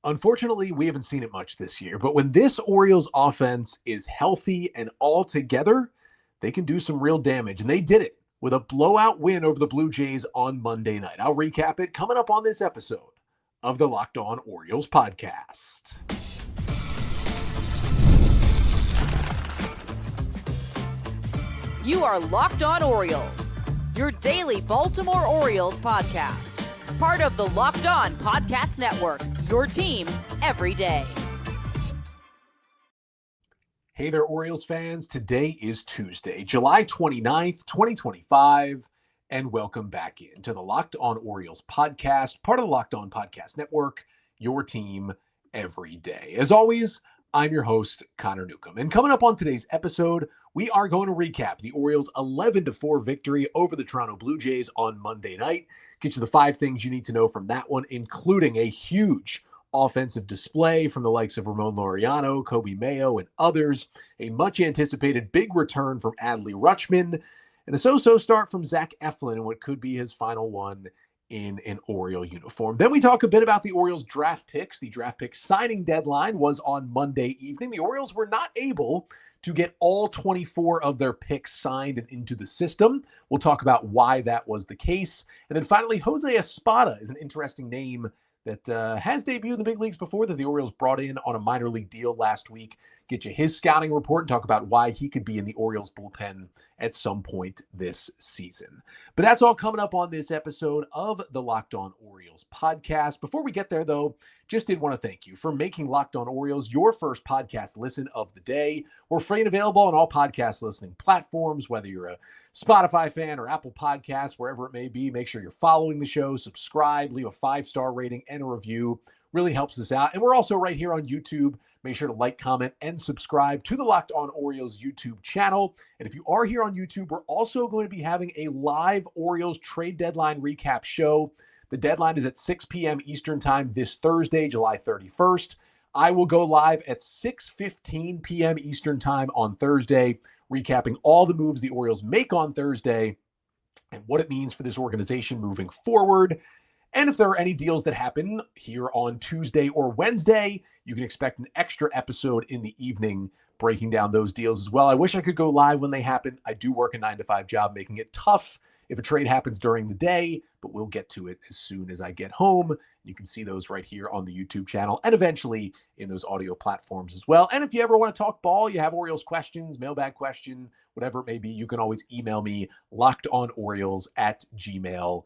Unfortunately, we haven't seen it much this year, but when this Orioles offense is healthy and all together, they can do some real damage. And they did it with a blowout win over the Blue Jays on Monday night. I'll recap it coming up on this episode of the Locked On Orioles podcast. You are Locked On Orioles, your daily Baltimore Orioles podcast. Part of the Locked On Podcast Network, your team every day. Hey there, Orioles fans. Today is Tuesday, July 29th, 2025, and welcome back into the Locked On Orioles podcast, part of the Locked On Podcast Network, your team every day. As always, I'm your host, Connor Newcomb. And coming up on today's episode, we are going to recap the Orioles' 11-4 victory over the Toronto Blue Jays on Monday night. Get you the 5 things you need to know from that one, including a huge offensive display from the likes of Ramon Laureano, Coby Mayo, and others, a much-anticipated big return from Adley Rutschman, and a so-so start from Zach Eflin in what could be his final one in an Oriole uniform. Then we talk a bit about the Orioles draft picks. The draft pick signing deadline was on Monday evening. The Orioles were not able to get all 24 of their picks signed and into the system. We'll talk about why that was the case. And then finally, Jose Espada is an interesting name that has debuted in the big leagues before, that the Orioles brought in on a minor league deal last week. Get you his scouting report and talk about why he could be in the Orioles bullpen at some point this season. But that's all coming up on this episode of the Locked On Orioles podcast. Before we get there, though, just did want to thank you for making Locked On Orioles your first podcast listen of the day. We're free and available on all podcast listening platforms, whether you're a Spotify fan or Apple Podcasts, wherever it may be. Make sure you're following the show, subscribe, leave a 5-star rating and a review. Really helps us out. And we're also right here on YouTube. Make sure to like, comment, and subscribe to the Locked On Orioles YouTube channel. And if you are here on YouTube, we're also going to be having a live Orioles trade deadline recap show. The deadline is at 6 p.m. Eastern Time this Thursday, July 31st. I will go live at 6:15 p.m. Eastern Time on Thursday, recapping all the moves the Orioles make on Thursday and what it means for this organization moving forward. And if there are any deals that happen here on Tuesday or Wednesday, you can expect an extra episode in the evening breaking down those deals as well. I wish I could go live when they happen. I do work a 9-to-5 job, making it tough if a trade happens during the day, but we'll get to it as soon as I get home. You can see those right here on the YouTube channel and eventually in those audio platforms as well. And if you ever want to talk ball, you have Orioles questions, mailbag question, whatever it may be, you can always email me, lockedonorioles@gmail.com.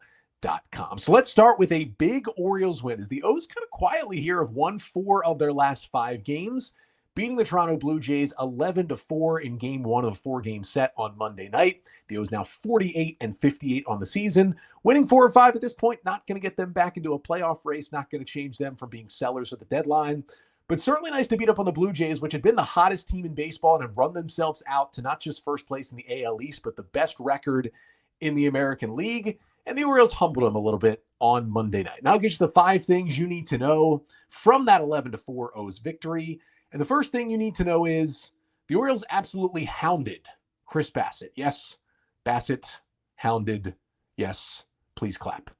So let's start with a big Orioles win as the O's kind of quietly here have won 4 of their last 5 games, beating the Toronto Blue Jays 11-4 in game 1 of a 4-game set on Monday night. The O's now 48-58 on the season, winning 4 or 5 at this point, not going to get them back into a playoff race, not going to change them from being sellers at the deadline, but certainly nice to beat up on the Blue Jays, which had been the hottest team in baseball and had run themselves out to not just first place in the AL East, but the best record in the American League. And the Orioles humbled them a little bit on Monday night. Now I'll get you the 5 things you need to know from that 11-4 O's victory. And the first thing you need to know is the Orioles absolutely hounded Chris Bassitt. Yes, Bassitt hounded. Yes, please clap.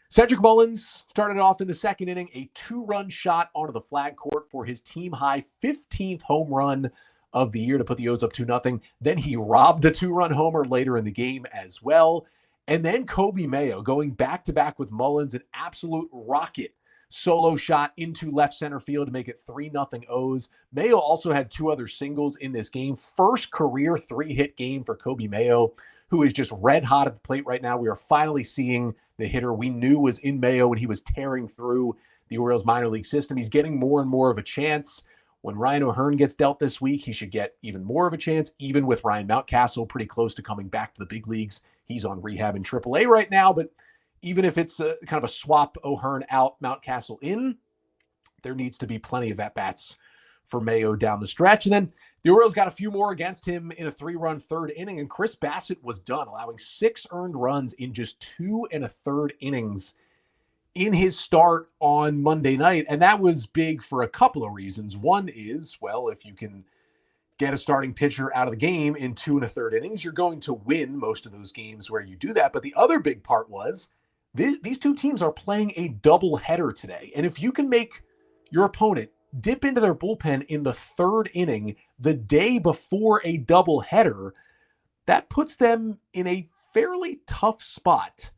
Cedric Mullins started off in the second inning, a 2-run shot onto the flag court for his team-high 15th home run of the year to put the O's up 2-0. Then he robbed a 2-run homer later in the game as well. And then Coby Mayo going back-to-back with Mullins, an absolute rocket solo shot into left center field to make it 3-0 O's. Mayo also had 2 other singles in this game. First career 3-hit game for Coby Mayo, who is just red hot at the plate right now. We are finally seeing the hitter we knew was in Mayo when he was tearing through the Orioles minor league system. He's getting more and more of a chance. When Ryan O'Hearn gets dealt this week, he should get even more of a chance, even with Ryan Mountcastle pretty close to coming back to the big leagues. He's on rehab in AAA right now, but even if it's a kind of a swap, O'Hearn out, Mountcastle in, there needs to be plenty of at-bats for Mayo down the stretch. And then the Orioles got a few more against him in a 3-run third inning, and Chris Bassitt was done, allowing 6 earned runs in just 2 1/3 innings in his start on Monday night. And that was big for a couple of reasons. One is, well, if you can get a starting pitcher out of the game in 2 1/3 innings, you're going to win most of those games where you do that. But the other big part was these two teams are playing a double header today. And if you can make your opponent dip into their bullpen in the third inning the day before a doubleheader, that puts them in a fairly tough spot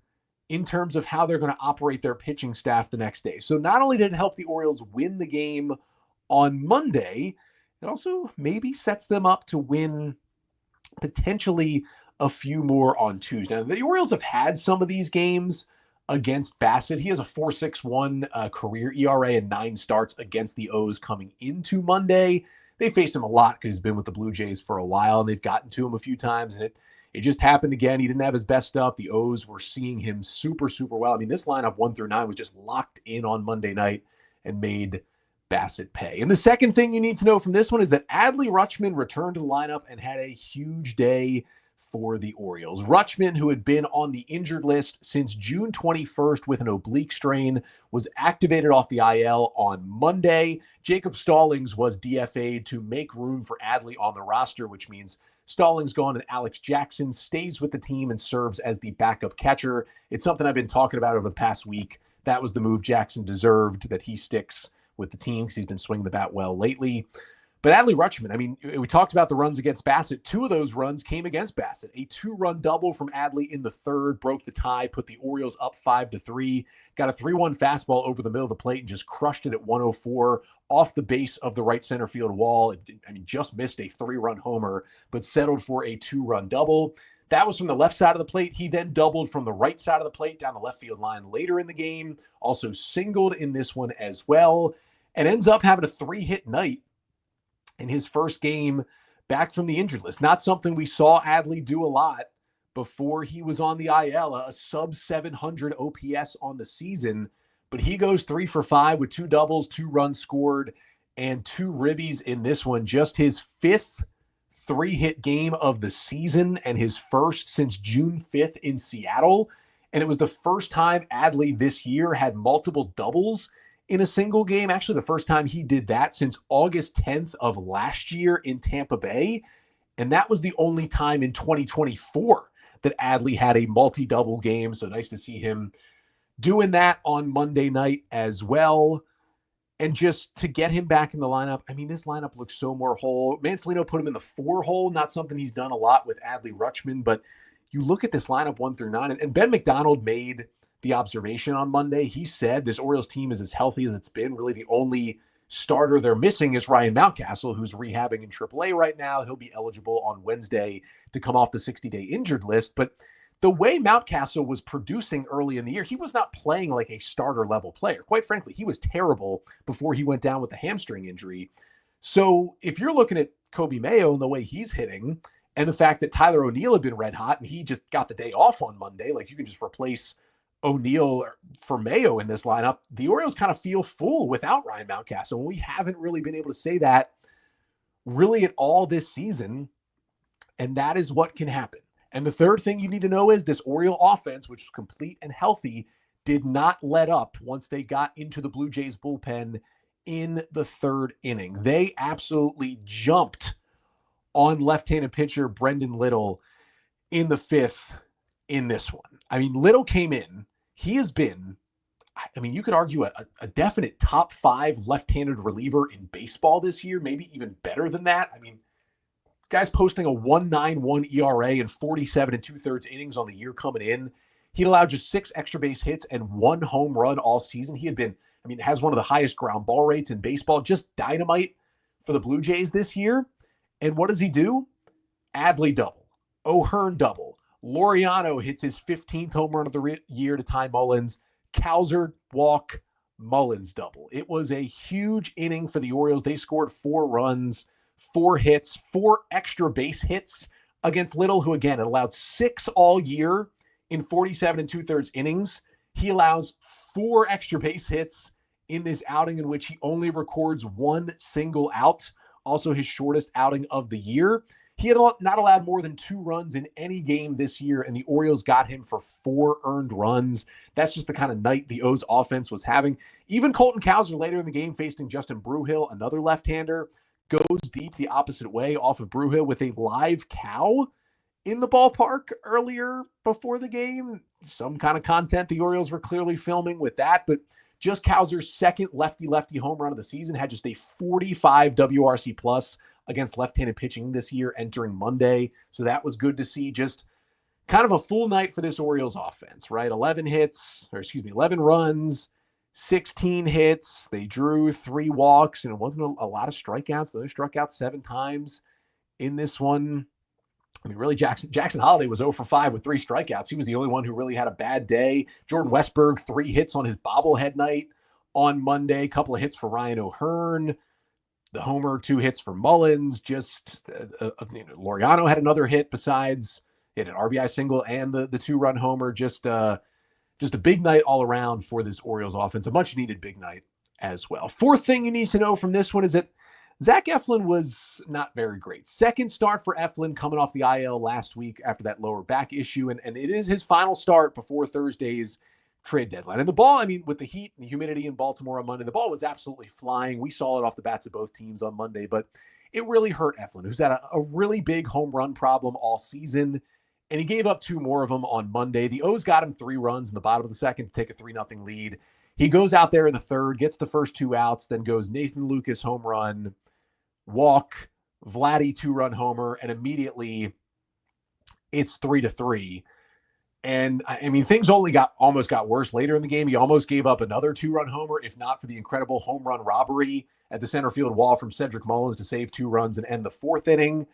in terms of how they're going to operate their pitching staff the next day. So not only did it help the Orioles win the game on Monday, it also maybe sets them up to win potentially a few more on Tuesday. Now, the Orioles have had some of these games against Bassett. He has a 4.61 career ERA and 9 starts against the O's coming into Monday. They faced him a lot because he's been with the Blue Jays for a while, and they've gotten to him a few times, and it just happened again. He didn't have his best stuff. The O's were seeing him super, super well. I mean, this lineup 1 through 9 was just locked in on Monday night and made Bassett pay. And the second thing you need to know from this one is that Adley Rutschman returned to the lineup and had a huge day for the Orioles. Rutschman, who had been on the injured list since June 21st with an oblique strain, was activated off the IL on Monday. Jacob Stallings was DFA'd to make room for Adley on the roster, which means Stallings gone and Alex Jackson stays with the team and serves as the backup catcher. It's something I've been talking about over the past week. That was the move Jackson deserved, that he sticks with the team because he's been swinging the bat well lately. But Adley Rutschman, I mean, we talked about the runs against Bassett. 2 of those runs came against Bassett. A 2-run double from Adley in the third broke the tie, put the Orioles up 5-3. Got a 3-1 fastball over the middle of the plate and just crushed it at 104 off the base of the right center field wall. Just missed a 3-run homer, but settled for a 2-run double. That was from the left side of the plate. He then doubled from the right side of the plate down the left field line later in the game. Also singled in this one as well, and ends up having a 3-hit night in his first game back from the injured list. Not something we saw Adley do a lot before he was on the IL, a sub 700 OPS on the season, but he goes 3 for 5 with 2 doubles, 2 runs scored, and 2 ribbies in this one. Just his 5th 3-hit game of the season and his first since June 5th in Seattle. And it was the first time Adley this year had multiple doubles in a single game. Actually, the first time he did that since August 10th of last year in Tampa Bay. And that was the only time in 2024 that Adley had a multi-double game. So nice to see him doing that on Monday night as well. And just to get him back in the lineup, I mean, this lineup looks so more whole. Mancelino put him in the 4 hole, not something he's done a lot with Adley Rutschman, but you look at this lineup 1 through 9, and Ben McDonald made the observation on Monday. He said this Orioles team is as healthy as it's been. Really, the only starter they're missing is Ryan Mountcastle, who's rehabbing in AAA right now. He'll be eligible on Wednesday to come off the 60-day injured list. But the way Mountcastle was producing early in the year, he was not playing like a starter level player. Quite frankly, he was terrible before he went down with the hamstring injury. So if you're looking at Kobe Mayo and the way he's hitting, and the fact that Tyler O'Neill had been red hot and he just got the day off on Monday, like you can just replace O'Neill for Mayo in this lineup, the Orioles kind of feel full without Ryan Mountcastle. And we haven't really been able to say that really at all this season. And that is what can happen. And the third thing you need to know is this Oriole offense, which was complete and healthy, did not let up once they got into the Blue Jays bullpen in the 3rd inning. They absolutely jumped on left-handed pitcher Brendan Little in the 5th in this one. I mean, Little came in. He has been, I mean, you could argue a definite top 5 left-handed reliever in baseball this year, maybe even better than that. I mean, guy's posting a 1.91 ERA and 47 2/3 innings on the year coming in. He'd allowed just 6 extra base hits and 1 home run all season. He had been, I mean, has one of the highest ground ball rates in baseball, just dynamite for the Blue Jays this year. And what does he do? Adley double, O'Hearn double. Laureano hits his 15th home run of the year to Ty Mullins. Cowser walk, Mullins double. It was a huge inning for the Orioles. They scored 4 runs, 4 hits, 4 extra base hits against Little, who again had allowed 6 all year in 47 2/3 innings. He allows 4 extra base hits in this outing in which he only records 1 single out. Also his shortest outing of the year. He had not allowed more than 2 runs in any game this year, and the Orioles got him for 4 earned runs. That's just the kind of night the O's offense was having. Even Colton Cowser later in the game facing Justin Brewhill, another left-hander, goes deep the opposite way off of Brewhill with a live cow in the ballpark earlier before the game. Some kind of content the Orioles were clearly filming with that, but just Kowser's second lefty-lefty home run of the season, had just a 45 WRC plus against left-handed pitching this year entering Monday. So that was good to see. Just kind of a full night for this Orioles offense, right? 11 runs, 16 hits. They drew 3 walks, and it wasn't a lot of strikeouts. They struck out 7 times in this one. I mean, really, Jackson Holliday was 0 for 5 with 3 strikeouts. He was the only one who really had a bad day. Jordan Westberg, 3 hits on his bobblehead night on Monday. A couple of hits for Ryan O'Hearn. The homer, 2 hits for Mullins. Laureano had another hit besides hit an RBI single and the 2-run homer. Just a big night all around for this Orioles offense. A much-needed big night as well. Fourth thing you need to know from this one is that Zach Eflin was not very great. Second start for Eflin coming off the IL last week after that lower back issue, and it is his final start before Thursday's trade deadline. And the ball, I mean, with the heat and the humidity in Baltimore on Monday, the ball was absolutely flying. We saw it off the bats of both teams on Monday, but it really hurt Eflin, who's had a really big home run problem all season, and he gave up 2 more of them on Monday. The O's got him 3 runs in the bottom of the second to take a 3-0 lead. He goes out there in the third, gets the first 2 outs, then goes Nathan Lucas home run, walk, Vladdy 2-run homer, and immediately it's 3-3. And I mean, things almost got worse later in the game. He almost gave up another 2-run homer, if not for the incredible home run robbery at the center field wall from Cedric Mullins to save 2 runs and end the 4th inning.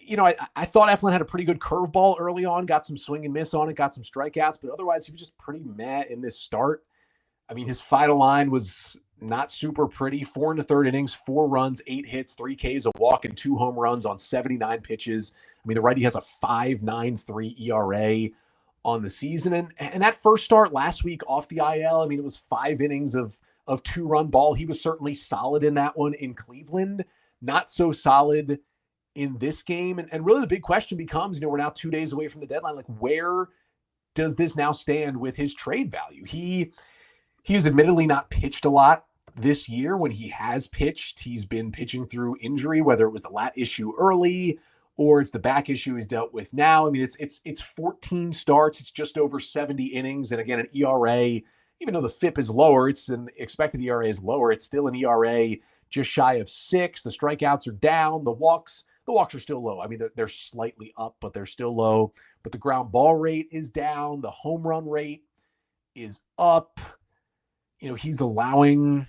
You know, I thought Eflin had a pretty good curveball early on, got some swing and miss on it, got some strikeouts, but otherwise he was just pretty meh in this start. I mean, his final line was not super pretty. 4 in the 3rd innings, 4 runs, 8 hits, 3 Ks, a walk, and 2 home runs on 79 pitches. I mean, the righty has a 5.93 ERA on the season. And that first start last week off the IL, I mean, it was 5 innings of 2-run ball. He was certainly solid in that one in Cleveland. Not so solid in this game. And really the big question becomes, we're now 2 days away from the deadline. Like, where does this now stand with his trade value? He has admittedly not pitched a lot this year. When he has pitched, he's been pitching through injury, whether it was the lat issue early or it's the back issue he's dealt with now. I mean, it's 14 starts. It's just over 70 innings. And again, an ERA, even though the FIP is lower, it's an expected ERA is lower. It's still an ERA just shy of 6. The strikeouts are down. The walks are still low. I mean, they're slightly up, but they're still low. But the ground ball rate is down. The home run rate is up. He's allowing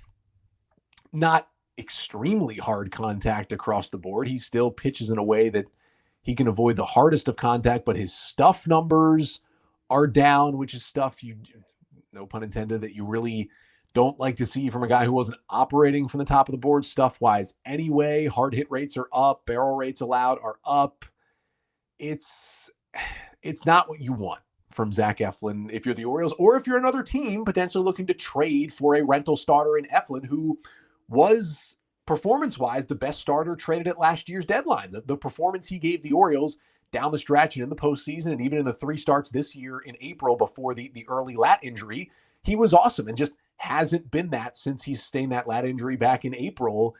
not extremely hard contact across the board. He still pitches in a way that he can avoid the hardest of contact, but his stuff numbers are down, which is stuff no pun intended, that you really don't like to see from a guy who wasn't operating from the top of the board stuff-wise anyway. Hard hit rates are up. Barrel rates allowed are up. It's not what you want from Zach Eflin if you're the Orioles, or if you're another team potentially looking to trade for a rental starter in Eflin, who was performance-wise the best starter traded at last year's deadline. The performance he gave the Orioles down the stretch and in the postseason, and even in the 3 starts this year in April before the early lat injury, he was awesome and just hasn't been that since he sustained that lat injury back in April.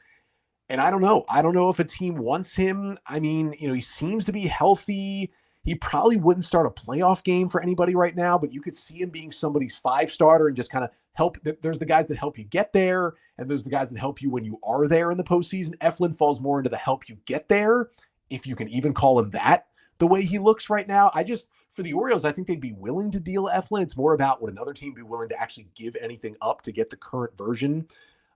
And I don't know if a team wants him. I mean, he seems to be healthy. He probably wouldn't start a playoff game for anybody right now, but you could see him being somebody's 5 starter and just kind of help. There's the guys that help you get there, and there's the guys that help you when you are there in the postseason. Eflin falls more into the help you get there, if you can even call him that, the way he looks right now. For the Orioles, I think they'd be willing to deal Eflin. It's more about would another team be willing to actually give anything up to get the current version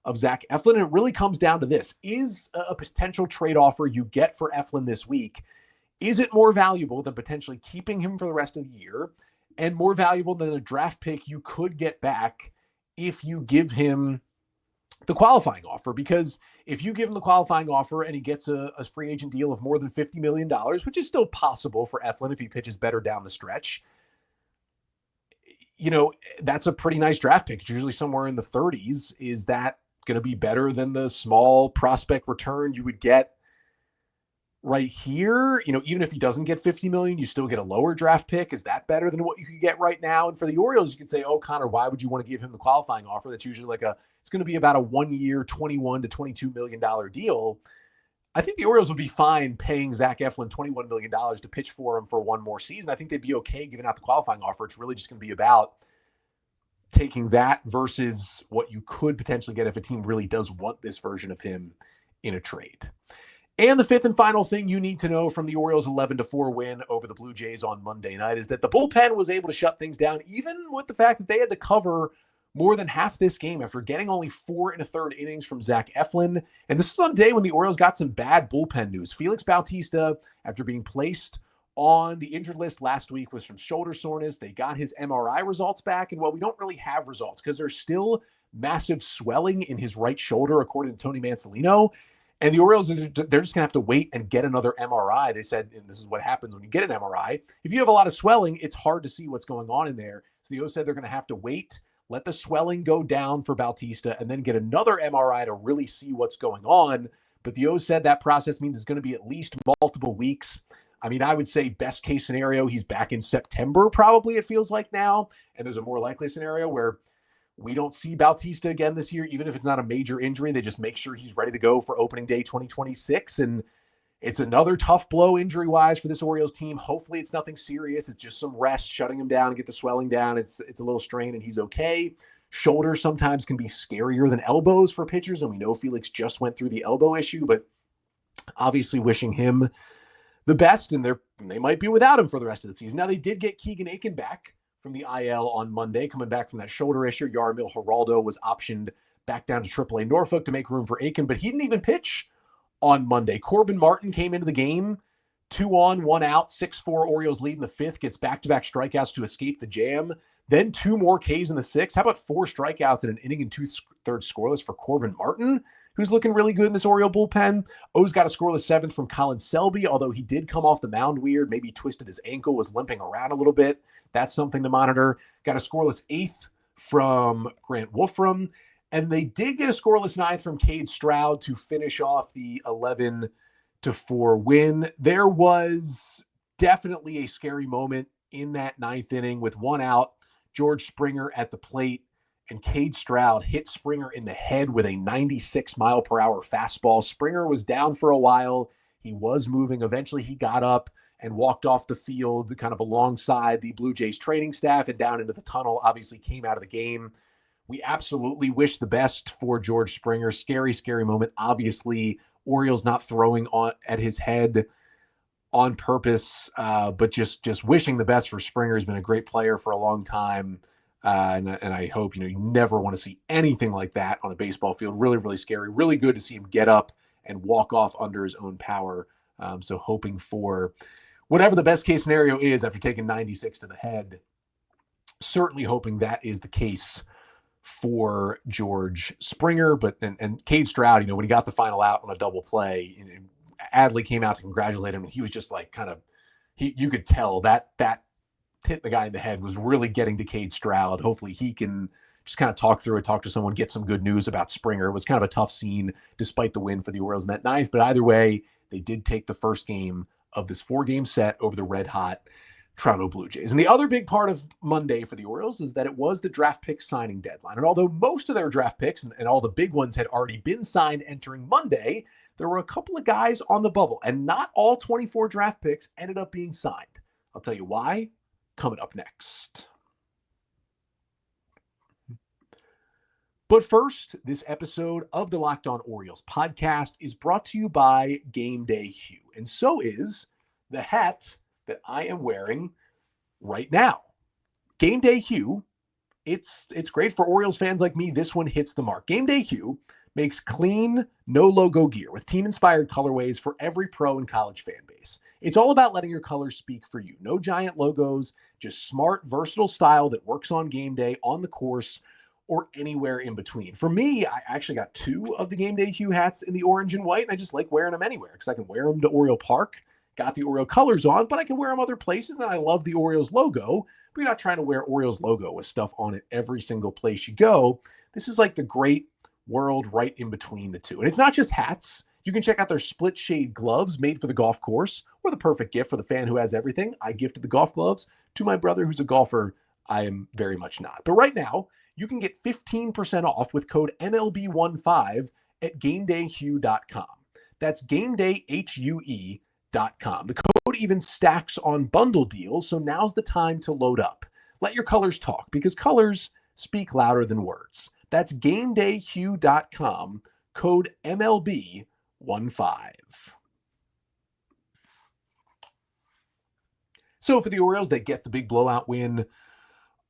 of Zach Eflin. And it really comes down to this. Is a potential trade offer you get for Eflin this week, is it more valuable than potentially keeping him for the rest of the year, and more valuable than a draft pick you could get back if you give him the qualifying offer? Because if you give him the qualifying offer and he gets a free agent deal of more than $50 million, which is still possible for Eflin if he pitches better down the stretch, that's a pretty nice draft pick. It's usually somewhere in the 30s. Is that going to be better than the small prospect return you would get right here? Even if he doesn't get $50 million, you still get a lower draft pick. Is that better than what you could get right now? And for the Orioles, you could say, oh, Connor, why would you want to give him the qualifying offer? That's usually it's going to be about a 1-year, $21 to $22 million deal. I think the Orioles would be fine paying Zach Eflin $21 million to pitch for him for one more season. I think they'd be okay giving out the qualifying offer. It's really just going to be about, taking that versus what you could potentially get if a team really does want this version of him in a trade. And the fifth and final thing you need to know from the Orioles' 11-4 win over the Blue Jays on Monday night is that the bullpen was able to shut things down, even with the fact that they had to cover more than half this game after getting only 4 1/3 innings from Zach Eflin. And this was on a day when the Orioles got some bad bullpen news. Felix Bautista, after being placed on the injured list last week, was from shoulder soreness. They got his MRI results back. And while we don't really have results because there's still massive swelling in his right shoulder, according to Tony Mansolino, and the Orioles, they're just going to have to wait and get another MRI. They said, and this is what happens when you get an MRI. If you have a lot of swelling, it's hard to see what's going on in there. So the O's said they're going to have to wait, let the swelling go down for Bautista, and then get another MRI to really see what's going on. But the O's said that process means it's going to be at least multiple weeks. I mean, I would say best case scenario, he's back in September, probably it feels like now. And there's a more likely scenario where we don't see Bautista again this year, even if it's not a major injury. They just make sure he's ready to go for opening day 2026. And it's another tough blow injury-wise for this Orioles team. Hopefully it's nothing serious. It's just some rest, shutting him down and get the swelling down. It's a little strain and he's okay. Shoulders sometimes can be scarier than elbows for pitchers, and we know Felix just went through the elbow issue, but obviously wishing him the best, and they might be without him for the rest of the season. Now, they did get Keegan Aiken back from the IL on Monday, coming back from that shoulder issue. Yarmil Geraldo was optioned back down to AAA Norfolk to make room for Aiken, but he didn't even pitch on Monday. Corbin Martin came into the game, 2 on, 1 out, 6-4 Orioles lead in the fifth, gets back-to-back strikeouts to escape the jam. Then 2 more Ks in the sixth. How about 4 strikeouts in an inning and 2/3 scoreless for Corbin Martin, who's looking really good in this Oriole bullpen? O's got a scoreless seventh from Colin Selby, although he did come off the mound weird, maybe twisted his ankle, was limping around a little bit. That's something to monitor. Got a scoreless eighth from Grant Wolfram. And they did get a scoreless ninth from Cade Stroud to finish off the 11-4 win. There was definitely a scary moment in that ninth inning with 1 out. George Springer at the plate, and Cade Stroud hit Springer in the head with a 96-mile-per-hour fastball. Springer was down for a while. He was moving. Eventually, he got up and walked off the field kind of alongside the Blue Jays training staff and down into the tunnel, obviously came out of the game. We absolutely wish the best for George Springer. Scary, scary moment. Obviously, Orioles not throwing at his head on purpose, but just wishing the best for Springer. Has been a great player for a long time. And I hope, you never want to see anything like that on a baseball field. Really, really scary. Really good to see him get up and walk off under his own power. So hoping for whatever the best case scenario is after taking 96 to the head, certainly hoping that is the case for George Springer. But and Cade Stroud, when he got the final out on a double play, Adley came out to congratulate him, and he was just like you could tell that hit the guy in the head was really getting to Cade Stroud. Hopefully he can just kind of talk through it, talk to someone, get some good news about Springer. It was kind of a tough scene despite the win for the Orioles in that ninth, but either way, they did take the first game of this 4-game set over the red-hot Toronto Blue Jays. And the other big part of Monday for the Orioles is that it was the draft pick signing deadline. And although most of their draft picks and all the big ones had already been signed entering Monday, there were a couple of guys on the bubble, and not all 24 draft picks ended up being signed. I'll tell you why coming up next. But first, this episode of the Locked On Orioles podcast is brought to you by Game Day Hue, and so is the hat that I am wearing right now. Game Day Hue, it's great for Orioles fans like me. This one hits the mark. Game Day Hue makes clean, no-logo gear with team-inspired colorways for every pro and college fan base. It's all about letting your colors speak for you. No giant logos, just smart, versatile style that works on game day, on the course, or anywhere in between. For me, I actually got 2 of the Game Day Hue hats in the orange and white, and I just like wearing them anywhere because I can wear them to Oriole Park, got the Oriole colors on, but I can wear them other places, and I love the Orioles logo, but you're not trying to wear Orioles logo with stuff on it every single place you go. This is like the great world right in between the two. And it's not just hats. You can check out their split shade gloves made for the golf course, or the perfect gift for the fan who has everything. I gifted the golf gloves to my brother who's a golfer. I am very much not. But right now, you can get 15% off with code MLB15 at GameDayHue.com. That's GameDayHue.com. The code even stacks on bundle deals, so now's the time to load up. Let your colors talk, because colors, speak louder than words. That's GameDayHue.com, code MLB15. So for the Orioles, they get the big blowout win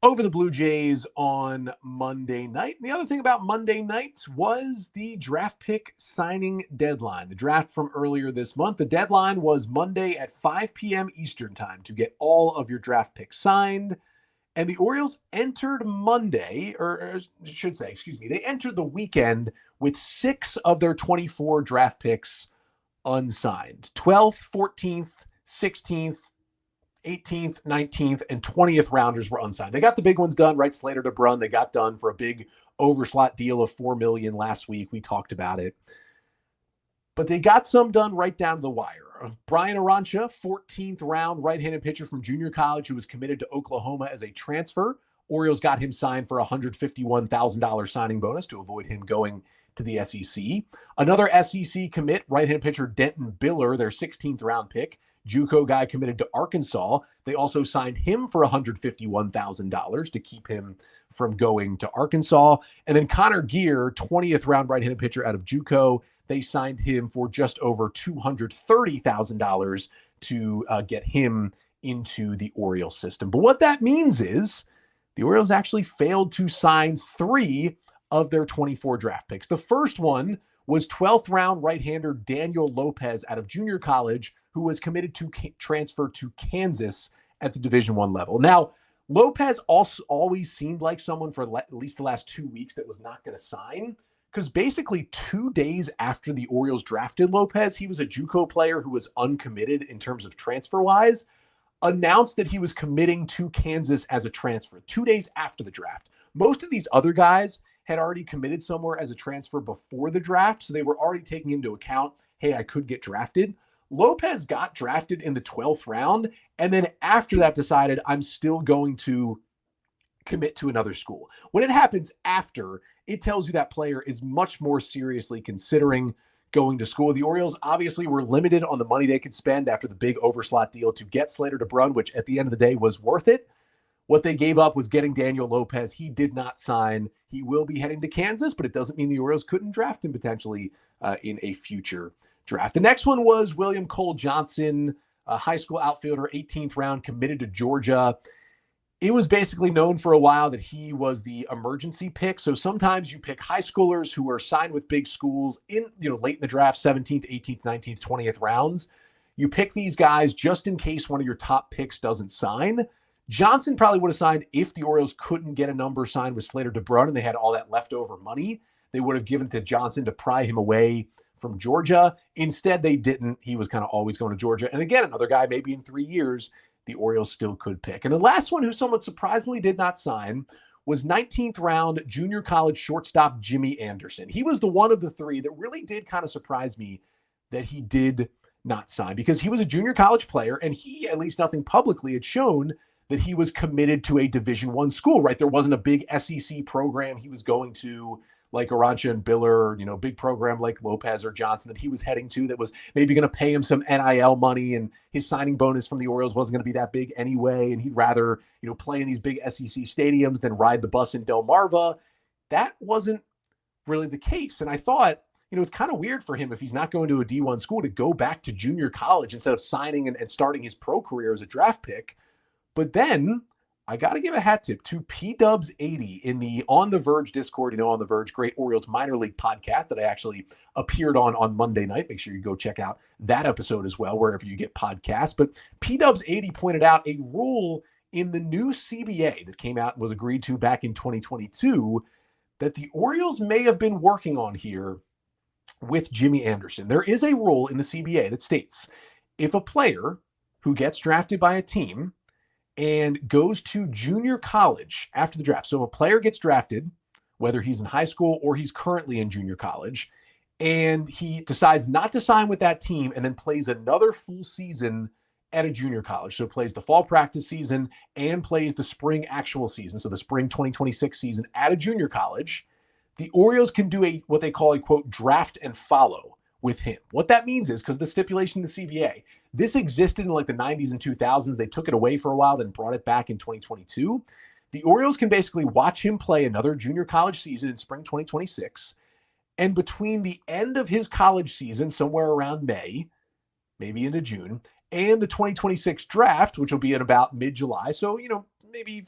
over the Blue Jays on Monday night. And the other thing about Monday night was the draft pick signing deadline, the draft from earlier this month. The deadline was Monday at 5 p.m. Eastern time to get all of your draft picks signed. And the Orioles entered Monday, or I should say, they entered the weekend with 6 of their 24 draft picks unsigned. 12th, 14th, 16th, 18th, 19th, and 20th rounders were unsigned. They got the big ones done, right? Slater DeBrun, they got done for a big overslot deal of $4 million last week. We talked about it. But they got some done right down to the wire. Brian Arancha, 14th round right-handed pitcher from junior college who was committed to Oklahoma as a transfer. Orioles got him signed for a $151,000 signing bonus to avoid him going to the SEC. Another SEC commit, right-handed pitcher Denton Biller, their 16th round pick. JUCO guy committed to Arkansas. They also signed him for $151,000 to keep him from going to Arkansas. And then Connor Gear, 20th round right-handed pitcher out of JUCO. They signed him for just over $230,000 to get him into the Orioles system. But what that means is the Orioles actually failed to sign 3 of their 24 draft picks. The first one was 12th round right-hander Daniel Lopez out of junior college, who was committed to transfer to Kansas at the Division I level. Now, Lopez also always seemed like someone for at least the last 2 weeks that was not going to sign, because basically 2 days after the Orioles drafted Lopez, he was a JUCO player who was uncommitted in terms of transfer-wise, announced that he was committing to Kansas as a transfer 2 days after the draft. Most of these other guys had already committed somewhere as a transfer before the draft, so they were already taking into account, hey, I could get drafted. Lopez got drafted in the 12th round, and then after that decided, I'm still going to commit to another school. When it happens after, it tells you that player is much more seriously considering going to school. The Orioles obviously were limited on the money they could spend after the big overslot deal to get Slater DeBrun, which at the end of the day was worth it. What they gave up was getting Daniel Lopez. He did not sign. He will be heading to Kansas, but it doesn't mean the Orioles couldn't draft him potentially in a future draft. The next one was William Cole Johnson, a high school outfielder, 18th round, committed to Georgia. It was basically known for a while that he was the emergency pick. So sometimes you pick high schoolers who are signed with big schools in, late in the draft, 17th, 18th, 19th, 20th rounds. You pick these guys just in case one of your top picks doesn't sign. Johnson probably would have signed if the Orioles couldn't get a number signed with Slater DeBrun and they had all that leftover money. They would have given it to Johnson to pry him away from Georgia. Instead, they didn't. He was kind of always going to Georgia. And again, another guy, maybe in 3 years, the Orioles still could pick. And the last one who somewhat surprisingly did not sign was 19th round junior college shortstop Jimmy Anderson. He was the one of the 3 that really did kind of surprise me that he did not sign, because he was a junior college player and he, at least nothing publicly, had shown that he was committed to a Division I school, right? There wasn't a big SEC program he was going to, like Arancha and Biller, big program like Lopez or Johnson that he was heading to that was maybe going to pay him some NIL money, and his signing bonus from the Orioles wasn't going to be that big anyway, and he'd rather, play in these big SEC stadiums than ride the bus in Delmarva. That wasn't really the case. And I thought, it's kind of weird for him if he's not going to a D1 school to go back to junior college instead of signing and starting his pro career as a draft pick. But then I got to give a hat tip to P-Dubs80 in the On the Verge Discord. On the Verge, great Orioles minor league podcast that I actually appeared on Monday night. Make sure you go check out that episode as well, wherever you get podcasts. But P-Dubs80 pointed out a rule in the new CBA that came out and was agreed to back in 2022 that the Orioles may have been working on here with Jimmy Anderson. There is a rule in the CBA that states if a player who gets drafted by a team and goes to junior college after the draft. So a player gets drafted, whether he's in high school or he's currently in junior college, and he decides not to sign with that team and then plays another full season at a junior college. So plays the fall practice season and plays the spring actual season. So the spring 2026 season at a junior college, the Orioles can do what they call a, quote, draft and follow with him. What that means is, because the stipulation in the CBA, this existed in like the 90s and 2000s. They took it away for a while, then brought it back in 2022. The Orioles can basically watch him play another junior college season in spring 2026. And between the end of his college season, somewhere around May, maybe into June, and the 2026 draft, which will be in about mid-July. So, maybe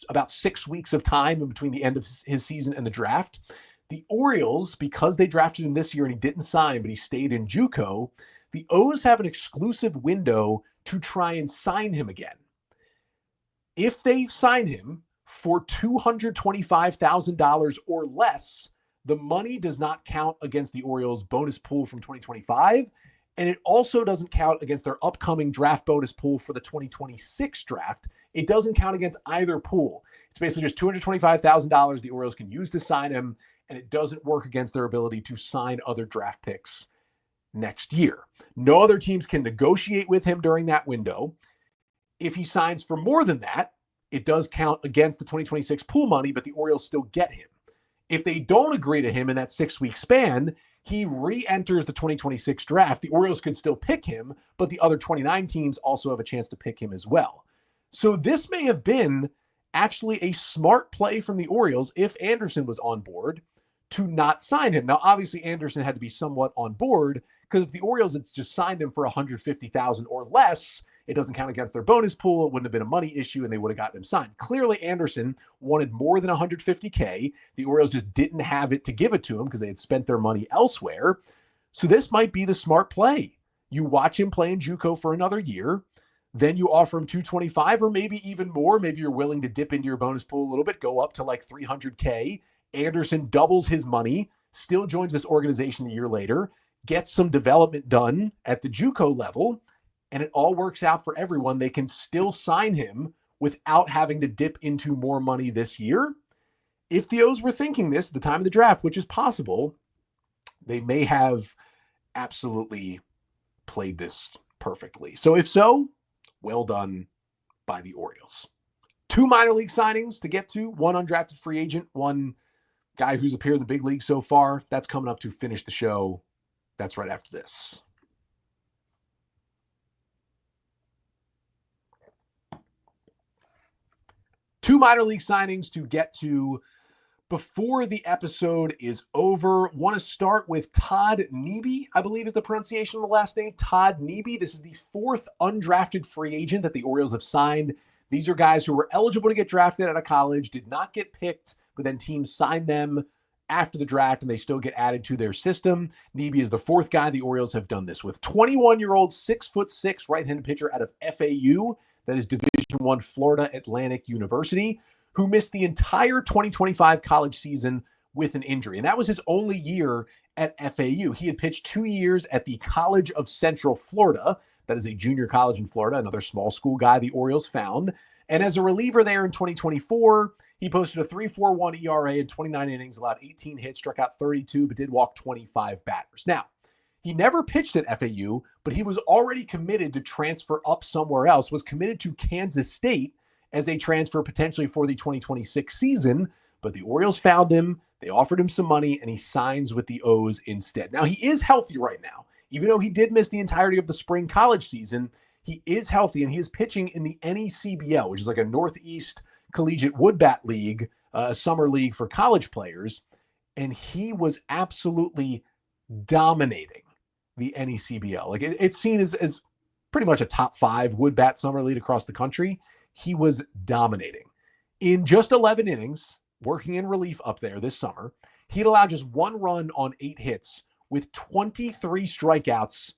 about 6 weeks of time in between the end of his season and the draft. The Orioles, because they drafted him this year and he didn't sign, but he stayed in JUCO, the O's have an exclusive window to try and sign him again. If they sign him for $225,000 or less, the money does not count against the Orioles' bonus pool from 2025, and it also doesn't count against their upcoming draft bonus pool for the 2026 draft. It doesn't count against either pool. It's basically just $225,000 the Orioles can use to sign him, and it doesn't work against their ability to sign other draft picks next year. No other teams can negotiate with him during that window. If he signs for more than that, it does count against the 2026 pool money, but the Orioles still get him. If they don't agree to him in that 6-week span, he re-enters the 2026 draft. The Orioles could still pick him, but the other 29 teams also have a chance to pick him as well. So this may have been actually a smart play from the Orioles if Anderson was on board to not sign him. Now, obviously, Anderson had to be somewhat on board because if the Orioles had just signed him for $150,000 or less, it doesn't count against their bonus pool. It wouldn't have been a money issue, and they would have gotten him signed. Clearly, Anderson wanted more than $150K. The Orioles just didn't have it to give it to him because they had spent their money elsewhere. So this might be the smart play. You watch him play in JUCO for another year, then you offer him $225 or maybe even more. Maybe you're willing to dip into your bonus pool a little bit, go up to like $300K. Anderson doubles his money, still joins this organization a year later, gets some development done at the JUCO level, and it all works out for everyone. They can still sign him without having to dip into more money this year. If the O's were thinking this at the time of the draft, which is possible, they may have absolutely played this perfectly. So if so, well done by the Orioles. 2 minor league signings to get to, one undrafted free agent, one guy who's appeared in the big league so far. That's coming up to finish the show. That's right after this. Two minor league signings to get to before the episode is over. Want to start with Todd Nebe, I believe is the pronunciation of the last name. Todd Nebe. This is the 4th undrafted free agent that the Orioles have signed. These are guys who were eligible to get drafted out of college, did not get picked, but then teams signed them after the draft and they still get added to their system. Nebe is the 4th guy the Orioles have done this with. 21-year-old, 6'6" right-handed pitcher out of FAU. That is Division I Florida Atlantic University, who missed the entire 2025 college season with an injury. And that was his only year at FAU. He had pitched 2 years at the College of Central Florida. That is a junior college in Florida, another small school guy the Orioles found. And as a reliever there in 2024, he posted a 3.41 ERA in 29 innings, allowed 18 hits, struck out 32, but did walk 25 batters. Now, he never pitched at FAU, but he was already committed to transfer up somewhere else, was committed to Kansas State as a transfer potentially for the 2026 season. But the Orioles found him, they offered him some money, and he signs with the O's instead. Now, he is healthy right now. Even though he did miss the entirety of the spring college season, he is healthy, and he is pitching in the NECBL, which is like a Northeast Collegiate Woodbat League, a summer league for college players. And he was absolutely dominating the NECBL. Like it's seen as pretty much a top 5 Woodbat summer league across the country. He was dominating. In just 11 innings, working in relief up there this summer, he'd allowed just 1 run on 8 hits with 23 strikeouts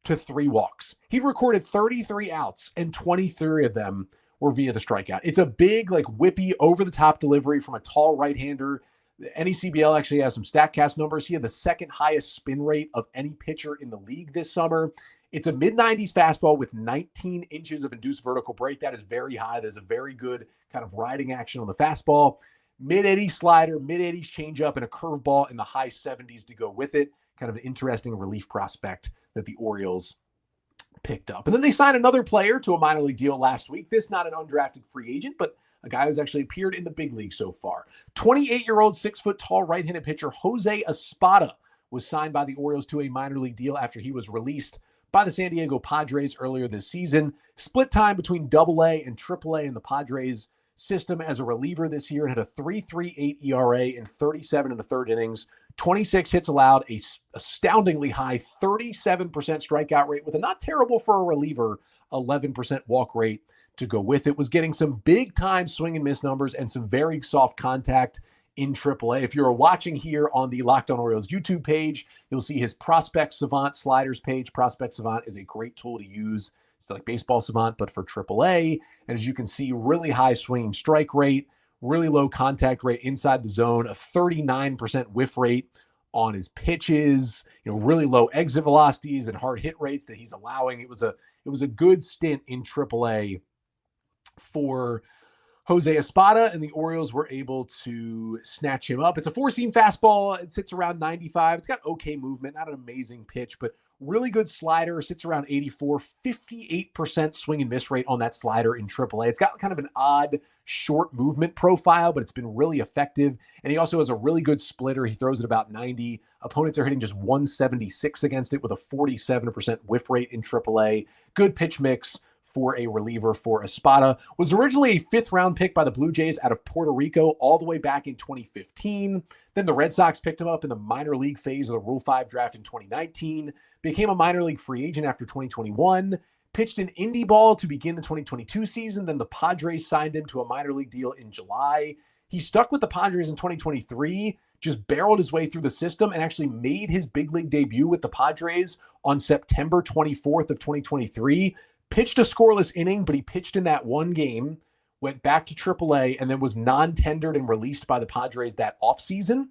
to 3 walks. He recorded 33 outs and 23 of them were via the strikeout. It's a big, like whippy, over-the-top delivery from a tall right-hander. The NECBL actually has some StatCast numbers. He had the 2nd highest spin rate of any pitcher in the league this summer. It's a mid-90s fastball with 19 inches of induced vertical break. That is very high. There's a very good kind of riding action on the fastball. Mid-80s slider, mid-80s changeup, and a curveball in the high 70s to go with it. Kind of an interesting relief prospect that the Orioles picked up. And then they signed another player to a minor league deal last week. This not an undrafted free agent, but a guy who's actually appeared in the big league so far. 28-year-old, 6-foot-tall right-handed pitcher Jose Espada was signed by the Orioles to a minor league deal after he was released by the San Diego Padres earlier this season. Split time between AA and AAA, and the Padres system as a reliever this year and had a 3.38 ERA in 37 and a third innings, 26 hits allowed, a astoundingly high 37% strikeout rate with a not terrible for a reliever 11% walk rate to go with it. Was getting some big time swing and miss numbers and some very soft contact in AAA. If you're watching here on the Locked On Orioles YouTube page, you'll see his Prospect Savant sliders page. Prospect Savant is a great tool to use. It's like Baseball Savant, but for AAA. And as you can see, really high swinging strike rate, really low contact rate inside the zone, a 39% whiff rate on his pitches, really low exit velocities and hard hit rates that he's allowing. It was a good stint in AAA for Jose Espada, and the Orioles were able to snatch him up. It's a four-seam fastball. It sits around 95. It's got okay movement, not an amazing pitch, but really good slider. Sits around 84, 58% swing and miss rate on that slider in AAA. It's got kind of an odd short movement profile, but it's been really effective. And he also has a really good splitter. He throws it about 90. Opponents are hitting just 176 against it with a 47% whiff rate in AAA. Good pitch mix for a reliever for Espada. Was originally a fifth-round pick by the Blue Jays out of Puerto Rico all the way back in 2015. Then the Red Sox picked him up in the minor league phase of the Rule 5 draft in 2019. Became a minor league free agent after 2021. Pitched in indie ball to begin the 2022 season. Then the Padres signed him to a minor league deal in July. He stuck with the Padres in 2023, just barreled his way through the system and actually made his big league debut with the Padres on September 24th of 2023. Pitched a scoreless inning, but he pitched in that one game, went back to AAA, and then was non-tendered and released by the Padres that offseason.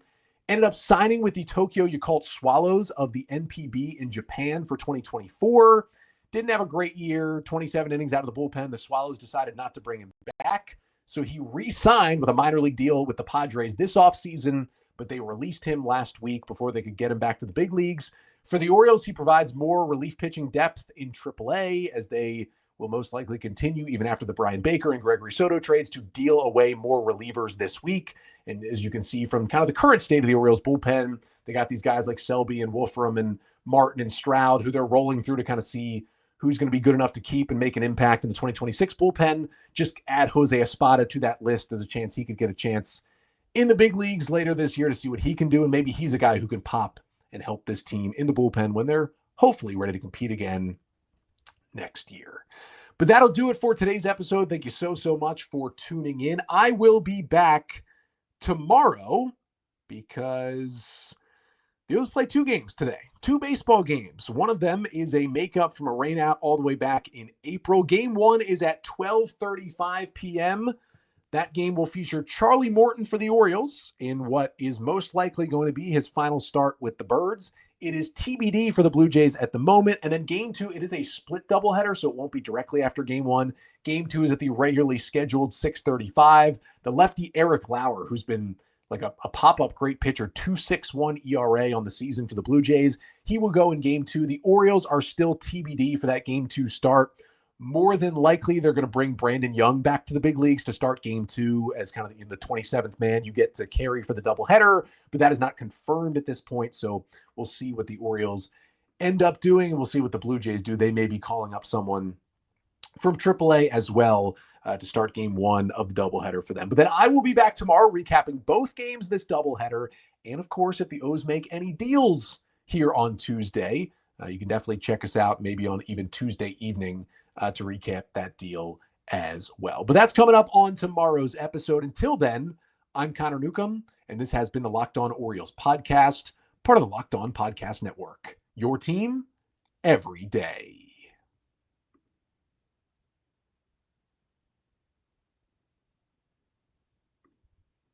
Ended up signing with the Tokyo Yakult Swallows of the NPB in Japan for 2024. Didn't have a great year, 27 innings out of the bullpen. The Swallows decided not to bring him back, so he re-signed with a minor league deal with the Padres this offseason, but they released him last week before they could get him back to the big leagues. For the Orioles, he provides more relief pitching depth in AAA as they will most likely continue, even after the Brian Baker and Gregory Soto trades, to deal away more relievers this week. And as you can see from kind of the current state of the Orioles bullpen, they got these guys like Selby and Wolfram and Martin and Stroud, who they're rolling through to kind of see who's going to be good enough to keep and make an impact in the 2026 bullpen. Just add Jose Espada to that list. There's a chance he could get a chance in the big leagues later this year to see what he can do. And maybe he's a guy who can pop and help this team in the bullpen when they're hopefully ready to compete again next year. But that'll do it for today's episode. Thank you so much for tuning in. I will be back tomorrow because the Orioles play two games today, two baseball games. One of them is a makeup from a rainout all the way back in April. Game one is at 12:35 p.m. That game will feature Charlie Morton for the Orioles in what is most likely going to be his final start with the Birds. It is TBD for the Blue Jays at the moment. And then game two, it is a split doubleheader, so it won't be directly after game one. Game two is at the regularly scheduled 6:35. The lefty Eric Lauer, who's been like a pop-up great pitcher, 2.61 ERA on the season for the Blue Jays, he will go in game two. The Orioles are still TBD for that game two start. More than likely, they're going to bring Brandon Young back to the big leagues to start game two as kind of the 27th man you get to carry for the doubleheader, but that is not confirmed at this point, so we'll see what the Orioles end up doing, and we'll see what the Blue Jays do. They may be calling up someone from AAA as well to start game one of the doubleheader for them. But then I will be back tomorrow recapping both games this doubleheader, and of course, if the O's make any deals here on Tuesday, you can definitely check us out maybe on even Tuesday evening to recap that deal as well. But that's coming up on tomorrow's episode. Until then, I'm Connor Newcomb, and this has been the Locked On Orioles podcast, part of the Locked On Podcast Network. Your team every day.